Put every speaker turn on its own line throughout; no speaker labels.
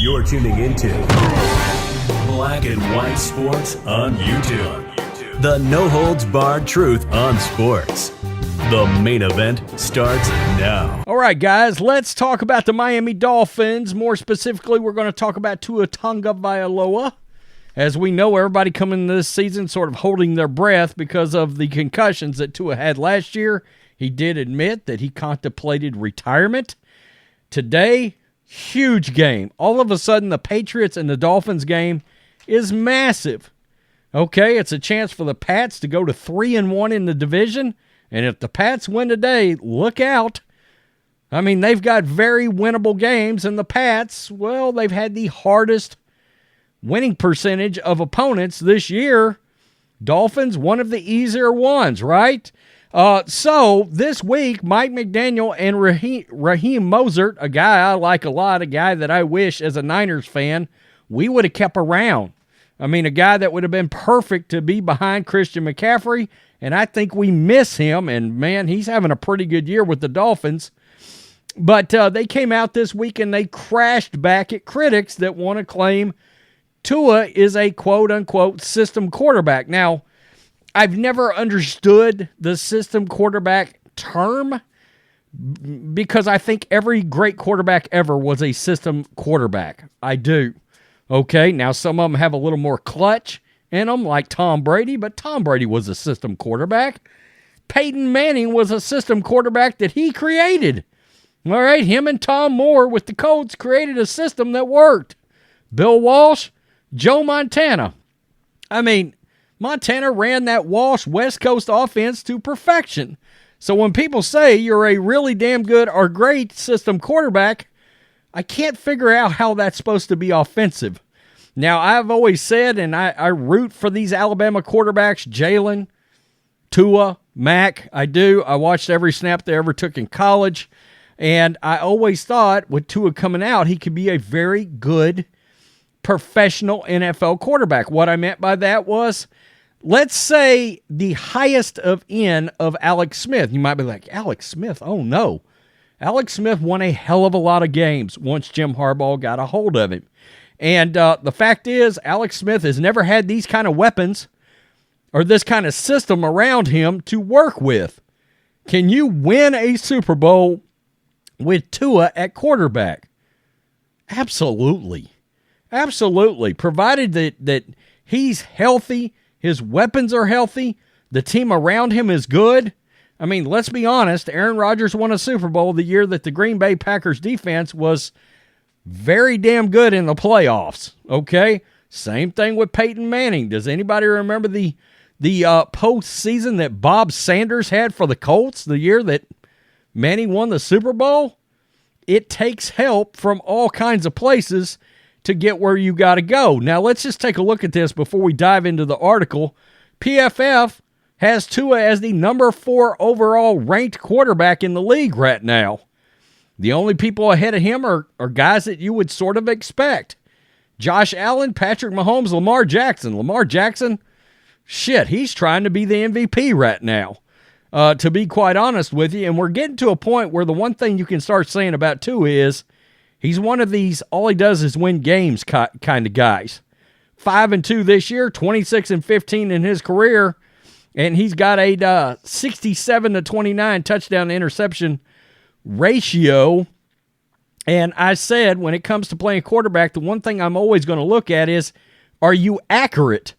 You're tuning into Black and White Sports on YouTube. The no-holds-barred truth on sports. The main event starts now.
All right, guys, let's talk about the Miami Dolphins. More specifically, we're going to talk about Tua Tagovailoa. As we know, everybody coming into this season sort of holding their breath because of the concussions that Tua had last year. He did admit that he contemplated retirement. Today, huge game. All of a sudden, the Patriots and the Dolphins game is massive. Okay, it's a chance for the Pats to go to 3-1 in the division. And if the Pats win today, look out. I mean, they've got very winnable games, and the Pats, well, they've had the hardest winning percentage of opponents this year. Dolphins, one of the easier ones, right? So this week, Mike McDaniel and Raheem Mostert, a guy I like a lot, a guy that I wish as a Niners fan we would have kept around. I mean, a guy that would have been perfect to be behind Christian McCaffrey, and I think we miss him, and man, he's having a pretty good year with the Dolphins. But they came out this week and they crashed back at critics that want to claim Tua is a quote-unquote system quarterback. Now, I've never understood the system quarterback term because I think every great quarterback ever was a system quarterback. I do. Okay, now some of them have a little more clutch in them, like Tom Brady, but Tom Brady was a system quarterback. Peyton Manning was a system quarterback that he created. All right, him and Tom Moore with the Colts created a system that worked. Bill Walsh, Joe Montana. I mean, Montana ran that Walsh West Coast offense to perfection. So when people say you're a really damn good or great system quarterback, I can't figure out how that's supposed to be offensive. Now, I've always said, and I root for these Alabama quarterbacks, Jaylen, Tua, Mac. I do. I watched every snap they ever took in college. And I always thought with Tua coming out, he could be a very good professional NFL quarterback. What I meant by that was, let's say the highest of end of Alex Smith. You might be like, Alex Smith? Oh, no. Alex Smith won a hell of a lot of games once Jim Harbaugh got a hold of him. And the fact is, Alex Smith has never had these kind of weapons or this kind of system around him to work with. Can you win a Super Bowl with Tua at quarterback? Absolutely. Absolutely. Provided that he's healthy, his weapons are healthy, the team around him is good. I mean, let's be honest, Aaron Rodgers won a Super Bowl the year that the Green Bay Packers defense was very damn good in the playoffs, okay? Same thing with Peyton Manning. Does anybody remember the postseason that Bob Sanders had for the Colts the year that Manning won the Super Bowl? It takes help from all kinds of places to get where you got to go. Now, let's just take a look at this before we dive into the article. PFF has Tua as the number 4 overall ranked quarterback in the league right now. The only people ahead of him are guys that you would sort of expect. Josh Allen, Patrick Mahomes, Lamar Jackson. Lamar Jackson, shit, he's trying to be the MVP right now, to be quite honest with you. And we're getting to a point where the one thing you can start saying about Tua is he's one of these all he does is win games kind of guys. 5-2 this year, 26-15 in his career, and he's got a 67-29 touchdown to interception ratio. And I said, when it comes to playing quarterback, the one thing I'm always going to look at is, are you accurate?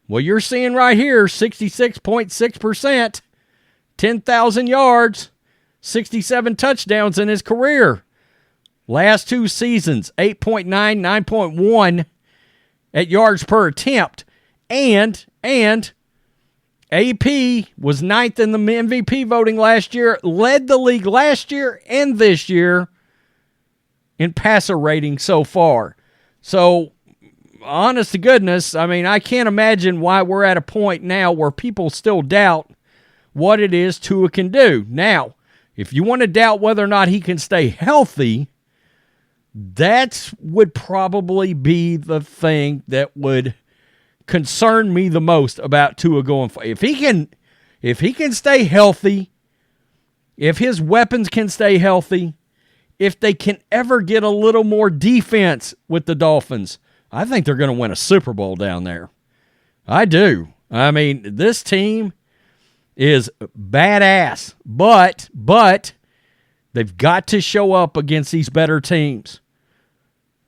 Well, you're seeing right here, 66.6%, 10,000 yards, 67 touchdowns in his career. Last 2 seasons, 8.9, 9.1 at yards per attempt. And AP was 9th in the MVP voting last year, led the league last year and this year in passer rating so far. So, honest to goodness, I mean, I can't imagine why we're at a point now where people still doubt what it is Tua can do. Now, if you want to doubt whether or not he can stay healthy, that would probably be the thing that would concern me the most about Tua going forward. If he can stay healthy, if his weapons can stay healthy, if they can ever get a little more defense with the Dolphins, I think they're going to win a Super Bowl down there. I do. I mean, this team is badass, but they've got to show up against these better teams.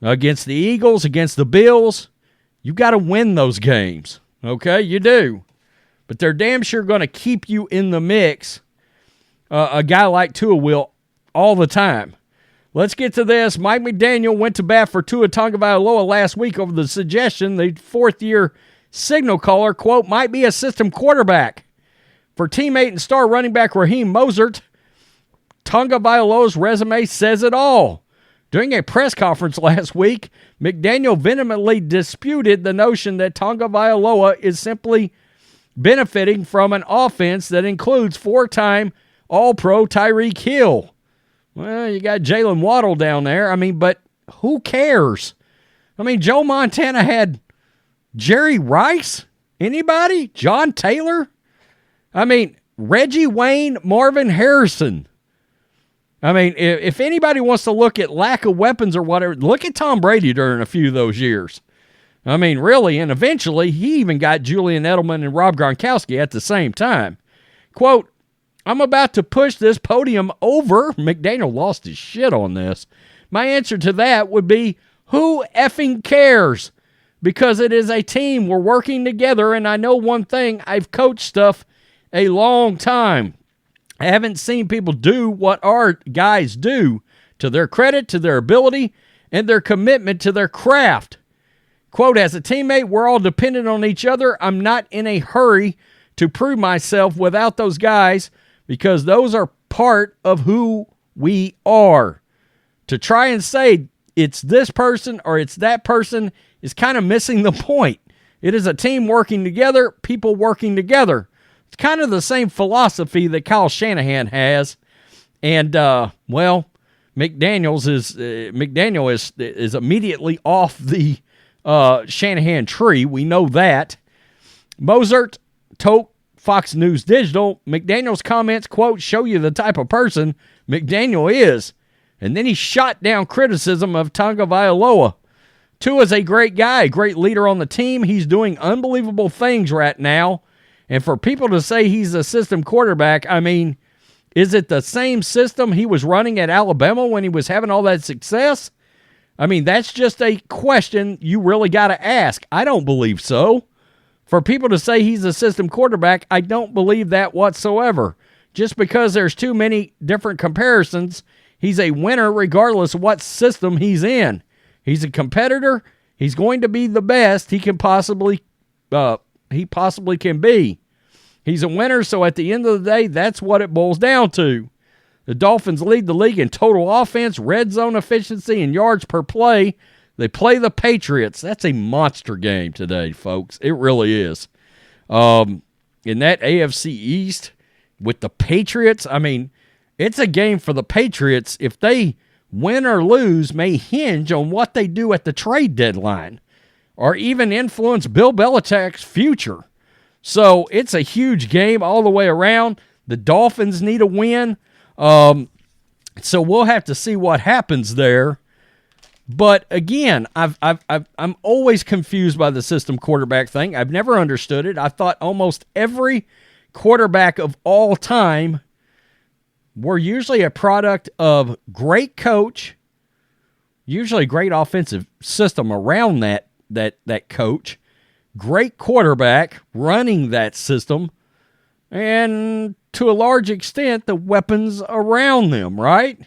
Against the Eagles, against the Bills, you got to win those games. Okay, you do. But they're damn sure going to keep you in the mix. A guy like Tua will all the time. Let's get to this. Mike McDaniel went to bat for Tua Tagovailoa last week over the suggestion the fourth-year signal caller, quote, might be a system quarterback. For teammate and star running back Raheem Mostert, Tagovailoa's resume says it all. During a press conference last week, McDaniel vehemently disputed the notion that Tagovailoa is simply benefiting from an offense that includes four-time All-Pro Tyreek Hill. Well, you got Jaylen Waddle down there. I mean, but who cares? I mean, Joe Montana had Jerry Rice? Anybody? John Taylor? I mean, Reggie Wayne, Marvin Harrison. I mean, if anybody wants to look at lack of weapons or whatever, look at Tom Brady during a few of those years. I mean, really, and eventually he even got Julian Edelman and Rob Gronkowski at the same time. Quote, I'm about to push this podium over. McDaniel lost his shit on this. My answer to that would be, who effing cares? Because it is a team. We're working together, and I know one thing. I've coached stuff a long time. I haven't seen people do what our guys do to their credit, to their ability, and their commitment to their craft. Quote, as a teammate, we're all dependent on each other. I'm not in a hurry to prove myself without those guys because those are part of who we are. To try and say it's this person or it's that person is kind of missing the point. It is a team working together, people working together. It's kind of the same philosophy that Kyle Shanahan has. And, well, McDaniel is immediately off the Shanahan tree. We know that. Mostert told Fox News Digital, McDaniel's comments, quote, show you the type of person McDaniel is. And then he shot down criticism of Tagovailoa. Tua's a great guy, a great leader on the team. He's doing unbelievable things right now. And for people to say he's a system quarterback, I mean, is it the same system he was running at Alabama when he was having all that success? I mean, that's just a question you really got to ask. I don't believe so. For people to say he's a system quarterback, I don't believe that whatsoever. Just because there's too many different comparisons, he's a winner regardless of what system he's in. He's a competitor. He's going to be the best he possibly can be. He's a winner, so at the end of the day, that's what it boils down to. The Dolphins lead the league in total offense, red zone efficiency, and yards per play. They play the Patriots. That's a monster game today, folks. It really is. In that AFC East with the Patriots, I mean, it's a game for the Patriots. If they win or lose, may hinge on what they do at the trade deadline or even influence Bill Belichick's future. So it's a huge game all the way around. The Dolphins need a win. So we'll have to see what happens there. But again, I'm always confused by the system quarterback thing. I've never understood it. I thought almost every quarterback of all time were usually a product of great coach, usually great offensive system around that coach, great quarterback running that system, and to a large extent, the weapons around them, right?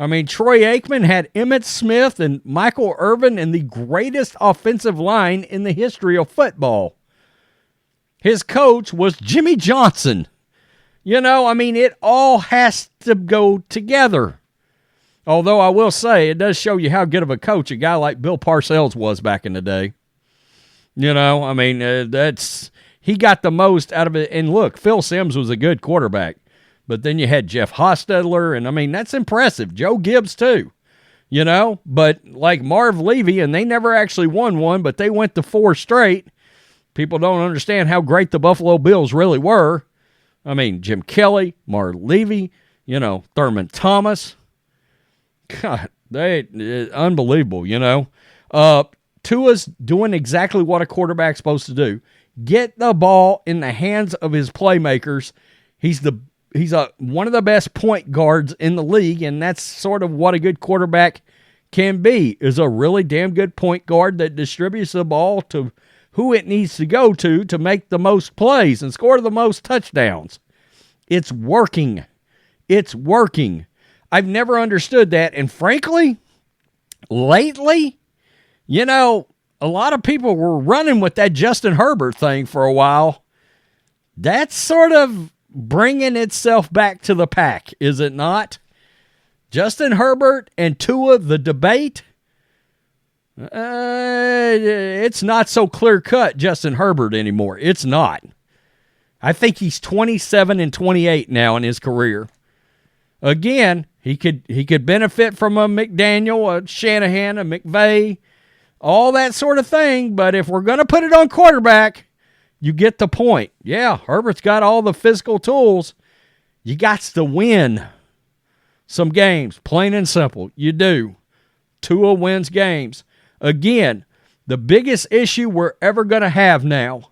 I mean, Troy Aikman had Emmitt Smith and Michael Irvin in the greatest offensive line in the history of football. His coach was Jimmy Johnson. You know, I mean, it all has to go together. Although I will say, it does show you how good of a coach a guy like Bill Parcells was back in the day. You know, I mean, he got the most out of it. And look, Phil Simms was a good quarterback. But then you had Jeff Hostetler, and I mean, that's impressive. Joe Gibbs, too. You know, but like Marv Levy, and they never actually won one, but they went to 4 straight. People don't understand how great the Buffalo Bills really were. I mean, Jim Kelly, Marv Levy, you know, Thurman Thomas. God, unbelievable, you know. Tua's doing exactly what a quarterback's supposed to do. Get the ball in the hands of his playmakers. He's one of the best point guards in the league, and that's sort of what a good quarterback can be, is a really damn good point guard that distributes the ball to who it needs to go to make the most plays and score the most touchdowns. It's working. It's working. I've never understood that, and frankly, lately, you know, a lot of people were running with that Justin Herbert thing for a while. That's sort of bringing itself back to the pack, is it not? Justin Herbert and Tua, the debate, it's not so clear-cut Justin Herbert anymore. It's not. I think he's 27 and 28 now in his career. Again, he could benefit from a McDaniel, a Shanahan, a McVay, all that sort of thing. But if we're going to put it on quarterback, you get the point. Yeah, Herbert's got all the physical tools. You got to win some games, plain and simple. You do. Tua wins games. Again, the biggest issue we're ever going to have now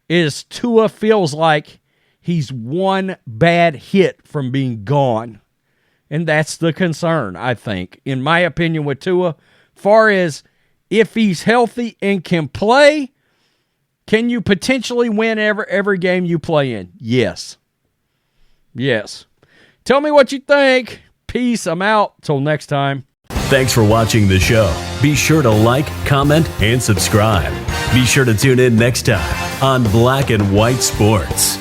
is Tua feels like he's one bad hit from being gone. And that's the concern, I think, in my opinion, with Tua. Far as if he's healthy and can play, can you potentially win every game you play in? Yes. Yes. Tell me what you think. Peace. I'm out. Till next time.
Thanks for watching the show. Be sure to like, comment, and subscribe. Be sure to tune in next time on Black and White Sports.